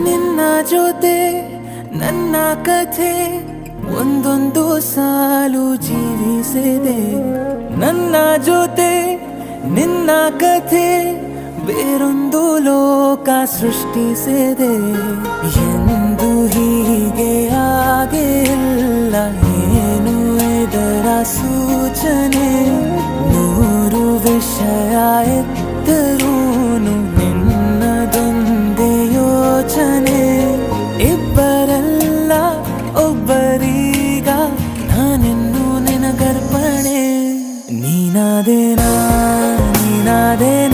ನಿನ್ನ ಜೊತೆ ನನ್ನ ಕಥೆ ಒಂದೊಂದು ಸಾಲು ಜೀವಿಸಿದೆ. ನನ್ನ ಜೊತೆ ನಿನ್ನ ಕಥೆ ಬೇರೊಂದು ಲೋಕ ಸೃಷ್ಟಿಸಿದೆ. ಎಂದು ಹೀಗೆ ಆಗಿಲ್ಲ, ಏನು ಇದರ ಸೂಚನೆ? ನೂರು ವಿಷಯ ಎತ್ತರೂನು ನಿನ್ನದೊಂದೇ ಯೋಚನೆ. ಇಬ್ಬರಲ್ಲ ಒಬ್ಬರೀಗ ನಾನಿನ್ನು ನಿನಗರ್ಪಣೆ. ನೀನಾದೇನಾ ನೀನಾದೇನಾ